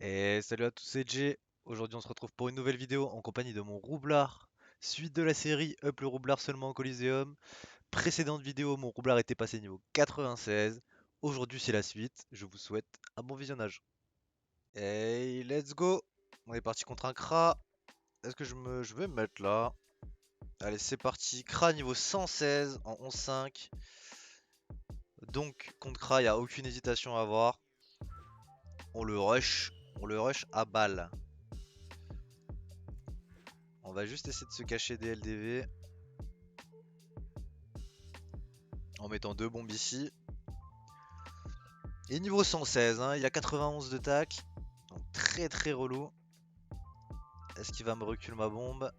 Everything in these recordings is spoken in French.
Et salut à tous, c'est Jay. Aujourd'hui, on se retrouve pour une nouvelle vidéo en compagnie de mon roublard. Suite de la série Up le roublard seulement au Coliseum. Précédente vidéo, mon roublard était passé niveau 96. Aujourd'hui, c'est la suite. Je vous souhaite un bon visionnage. Hey, let's go! On est parti contre un Kra. Est-ce que je vais me mettre là? Allez, c'est parti. Kra niveau 116 en 11-5. Donc, contre Kra, il n'y a aucune hésitation à avoir. On le rush. On le rush à balle. On va juste essayer de se cacher des LDV en mettant deux bombes ici. Et niveau 116, hein, il a 91 de tac. Donc très très relou. Est-ce qu'il va me reculer ma bombe?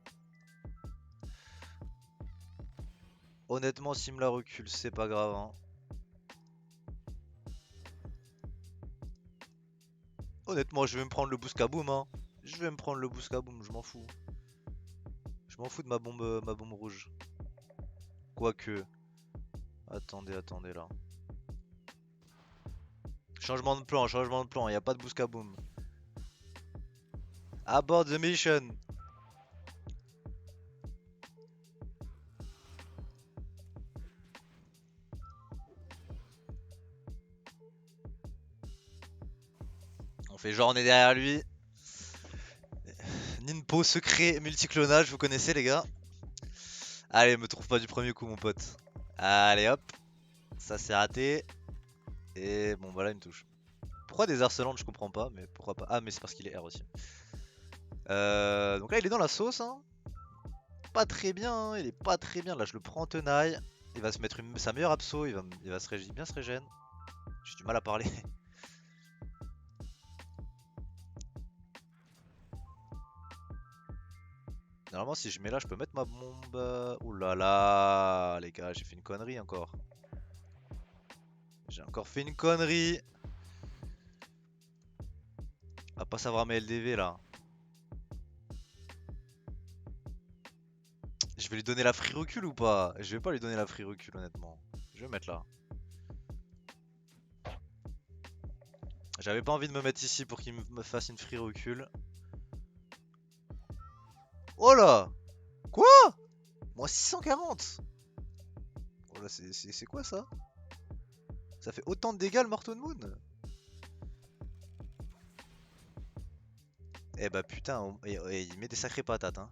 Honnêtement, s'il me la recule, c'est pas grave, hein. Honnêtement, je vais me prendre le Booskaboom, hein. Je vais me prendre le Booskaboom, je m'en fous. Je m'en fous de ma bombe rouge. Quoique. Attendez là. Changement de plan, il n'y a pas de Booskaboom. Abort the mission. On fait genre on est derrière lui. Ninpo secret multiclonage, vous connaissez les gars. Allez, me trouve pas du premier coup mon pote. Allez hop. Ça c'est raté. Et bon voilà il me touche. Pourquoi des harcelantes je comprends pas, mais pourquoi pas. Ah mais c'est parce qu'il est R aussi. Donc là il est dans la sauce hein. Pas très bien, hein, il est pas très bien. Là je le prends en tenaille. Il va se mettre sa meilleure abso, il va bien se régène. J'ai du mal à parler. Normalement si je mets là je peux mettre ma bombe. Ouh là là les gars, j'ai fait une connerie encore. J'ai encore fait une connerie. À pas savoir mes LDV là. Je vais lui donner la free recul ou pas? Je vais pas lui donner la free recul honnêtement. Je vais mettre là. J'avais pas envie de me mettre ici pour qu'il me fasse une free recul. Oh là! Quoi? Moi 640! Oh là c'est quoi ça? Ça fait autant de dégâts le Morton Moon? Eh bah putain, il met des sacrées patates hein.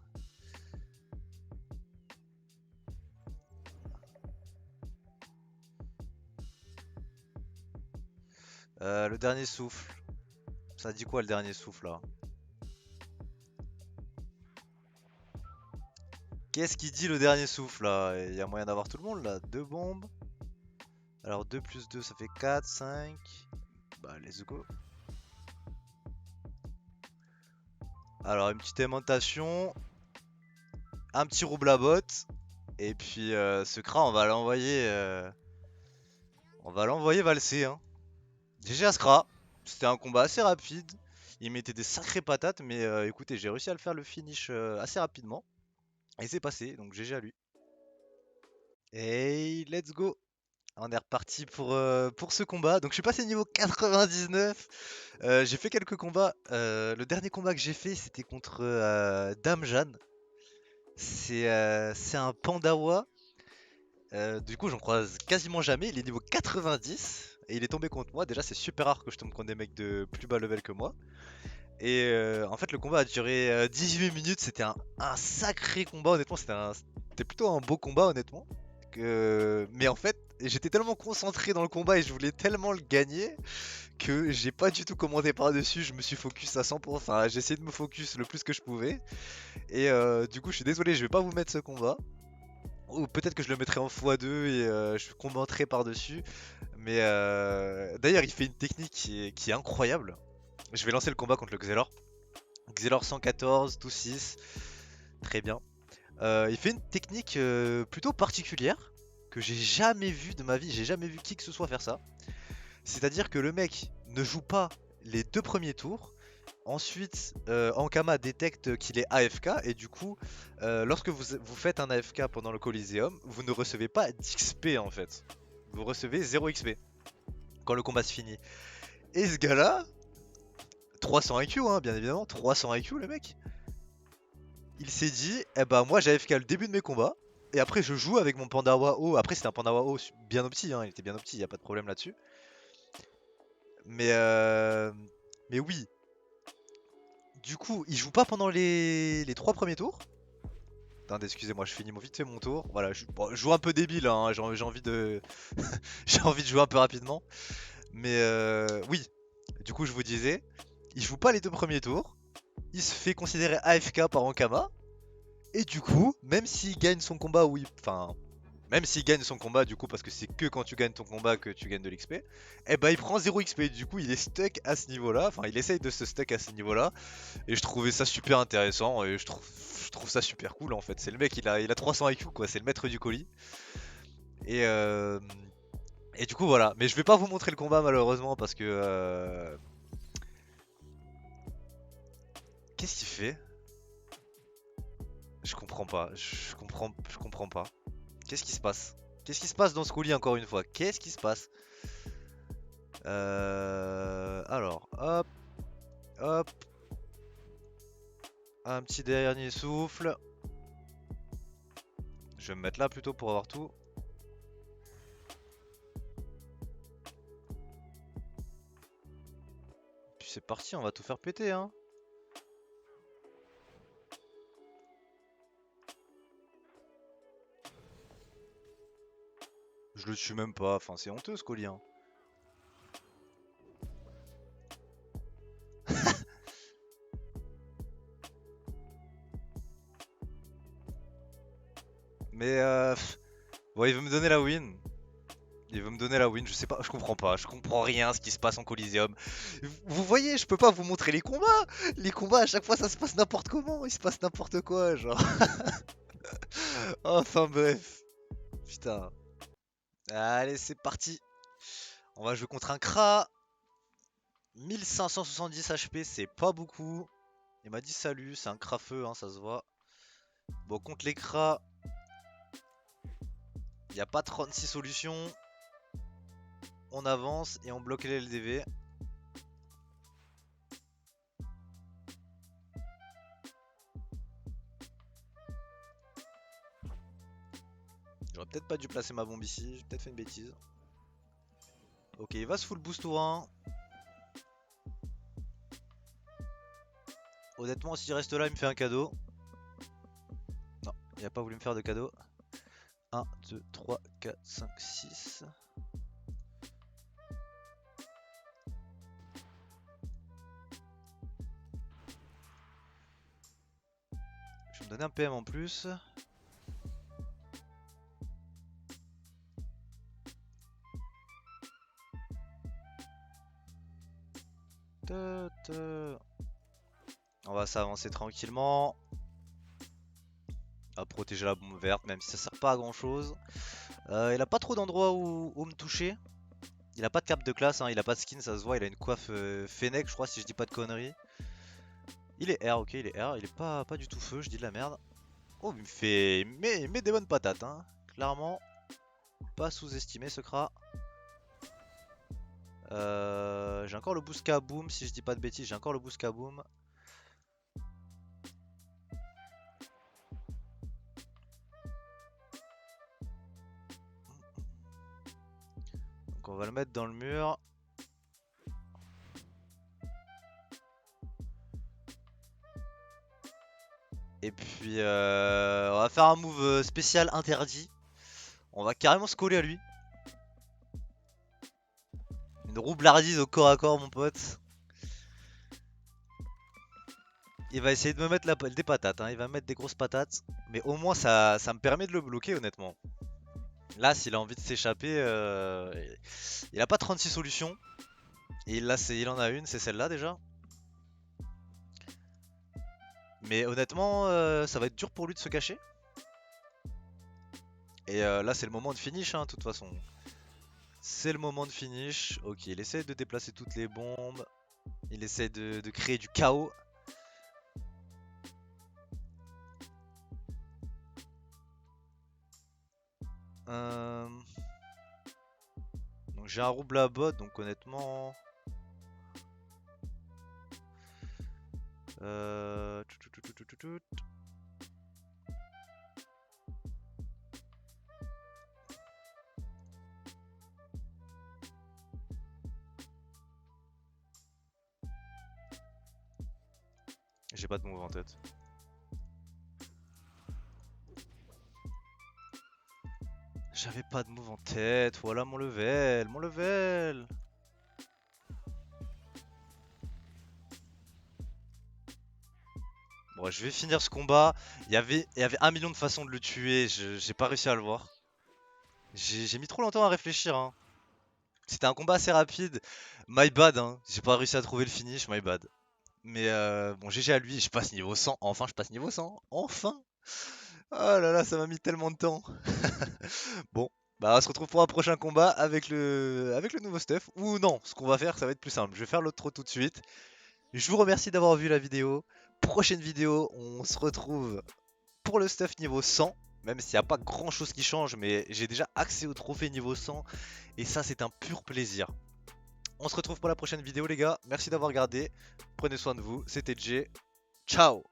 Le dernier souffle. Ça dit quoi le dernier souffle là? Qu'est-ce qu'il dit le dernier souffle là? Il y a moyen d'avoir tout le monde là. Deux bombes. Alors 2 plus 2 ça fait 4, 5. Bah let's go. Alors une petite aimantation. Un petit rouble à botte. Et puis ce Kra on va l'envoyer. On va l'envoyer valser hein. GG à Skra. C'était un combat assez rapide. Il mettait des sacrées patates. Mais écoutez j'ai réussi à le faire le finish assez rapidement. Et c'est passé. Donc GG à lui. Et let's go. On est reparti pour ce combat. Donc je suis passé niveau 99. J'ai fait quelques combats. Le dernier combat que j'ai fait, c'était contre Dame Jeanne. C'est un Pandawa. Du coup, j'en croise quasiment jamais. Il est niveau 90 et il est tombé contre moi. Déjà, c'est super rare que je tombe contre des mecs de plus bas level que moi. Et en fait, le combat a duré 18 minutes. C'était un sacré combat, honnêtement. C'était plutôt un beau combat, honnêtement. Mais en fait, j'étais tellement concentré dans le combat et je voulais tellement le gagner que j'ai pas du tout commandé par-dessus. Je me suis focus à 100%. Enfin, j'ai essayé de me focus le plus que je pouvais. Et du coup, je suis désolé, je vais pas vous mettre ce combat. Ou peut-être que je le mettrai en x2 et je commenterai par-dessus. Mais d'ailleurs, il fait une technique qui est incroyable. Je vais lancer le combat contre le Xelor. Xelor 114, tout 6. Très bien. Il fait une technique plutôt particulière que j'ai jamais vue de ma vie. J'ai jamais vu qui que ce soit faire ça. C'est-à-dire que le mec ne joue pas les deux premiers tours. Ensuite, Ankama détecte qu'il est AFK et du coup, lorsque vous faites un AFK pendant le Coliseum, vous ne recevez pas d'XP en fait. Vous recevez 0 XP quand le combat se finit. Et ce gars-là, 300 IQ, hein, bien évidemment, 300 IQ le mec. Il s'est dit, eh bah moi j'avais fait le début de mes combats, et après je joue avec mon Pandawa haut. Après c'était un Pandawa haut bien opti, hein, il était bien opti, y a pas de problème là-dessus. Mais mais oui, du coup il joue pas pendant les 3 premiers tours. Attendez, excusez-moi, je finis vite fait mon tour. Voilà, bon, je joue un peu débile, hein, j'ai envie de j'ai envie de jouer un peu rapidement. Mais oui, du coup je vous disais, il joue pas les 2 premiers tours, il se fait considérer AFK par Ankama. Et du coup, même s'il gagne son combat, oui, enfin, même s'il gagne son combat, du coup, parce que c'est que quand tu gagnes ton combat que tu gagnes de l'XP, eh ben il prend 0 XP. Du coup, il est stuck à ce niveau-là. Enfin, il essaye de se stuck à ce niveau-là. Et je trouvais ça super intéressant. Et je trouve ça super cool en fait. C'est le mec, il a 300 IQ quoi. C'est le maître du colis. Et, euh, et du coup, voilà. Mais je vais pas vous montrer le combat malheureusement parce que. Qu'est-ce qu'il fait? Je comprends pas. Je comprends pas. Qu'est-ce qui se passe? Qu'est-ce qui se passe dans ce colis encore une fois? Qu'est-ce qui se passe? Alors, hop, hop, un petit dernier souffle. Je vais me mettre là plutôt pour avoir tout. Puis c'est parti, on va tout faire péter, hein. Je le tue même pas, enfin c'est honteux ce colis, hein. Mais bon, il veut me donner la win. Il veut me donner la win, je sais pas, je comprends rien à ce qui se passe en Coliseum. Vous voyez, je peux pas vous montrer les combats. Les combats à chaque fois ça se passe n'importe comment, il se passe n'importe quoi, genre. Enfin bref. Putain. Allez, c'est parti. On va jouer contre un Kra. 1570 HP, c'est pas beaucoup. Il m'a dit salut, c'est un Kra-feu, hein, ça se voit. Bon, contre les Kra, il n'y a pas 36 solutions. On avance et on bloque les LDV. J'aurais peut-être pas dû placer ma bombe ici, j'ai peut-être fait une bêtise. Ok, il va se full boost au 1. Honnêtement, s'il reste là, il me fait un cadeau. Non, il a pas voulu me faire de cadeau. 1, 2, 3, 4, 5, 6. Je vais me donner un PM en plus. On va s'avancer tranquillement. À protéger la bombe verte, même si ça sert pas à grand chose. Il a pas trop d'endroits où me toucher. Il a pas de cape de classe, hein, il a pas de skin, ça se voit. Il a une coiffe Fennec, je crois, si je dis pas de conneries. Il est R, ok, il est R. Il est pas du tout feu, je dis de la merde. Oh, il me fait. Il met des bonnes patates, hein. Clairement, pas sous-estimé ce Kra. J'ai encore le boost Kaboom, si je dis pas de bêtises, j'ai encore le boost Kaboom. Donc on va le mettre dans le mur. Et puis on va faire un move spécial interdit. On va carrément se coller à lui. Une roublardise au corps à corps mon pote. Il va essayer de me mettre des patates, hein. Il va me mettre des grosses patates. Mais au moins ça me permet de le bloquer honnêtement. Là s'il a envie de s'échapper, il a pas 36 solutions. Et là il en a une, c'est celle-là déjà. Mais honnêtement ça va être dur pour lui de se cacher. Et là c'est le moment de finish hein, de toute façon. C'est le moment de finish. Ok, il essaie de déplacer toutes les bombes. Il essaie de créer du chaos. Donc j'ai un rouble à bot, donc honnêtement... Tout, tout, tout, tout, tout, tout. J'ai pas de move en tête. J'avais pas de move en tête. Voilà mon level. Mon level. Bon, je vais finir ce combat. Il y avait 1 million de façons de le tuer. J'ai pas réussi à le voir. J'ai mis trop longtemps à réfléchir, hein. C'était un combat assez rapide. My bad, hein. J'ai pas réussi à trouver le finish, my bad. Mais bon, GG à lui, je passe niveau 100. Enfin, je passe niveau 100. Enfin! Oh là là, ça m'a mis tellement de temps. Bon, bah on se retrouve pour un prochain combat avec le nouveau stuff. Ou non, ce qu'on va faire, ça va être plus simple. Je vais faire l'autre tout de suite. Je vous remercie d'avoir vu la vidéo. Prochaine vidéo, on se retrouve pour le stuff niveau 100. Même s'il n'y a pas grand chose qui change, mais j'ai déjà accès au trophée niveau 100. Et ça, c'est un pur plaisir. On se retrouve pour la prochaine vidéo, les gars. Merci d'avoir regardé. Prenez soin de vous. C'était Jay. Ciao!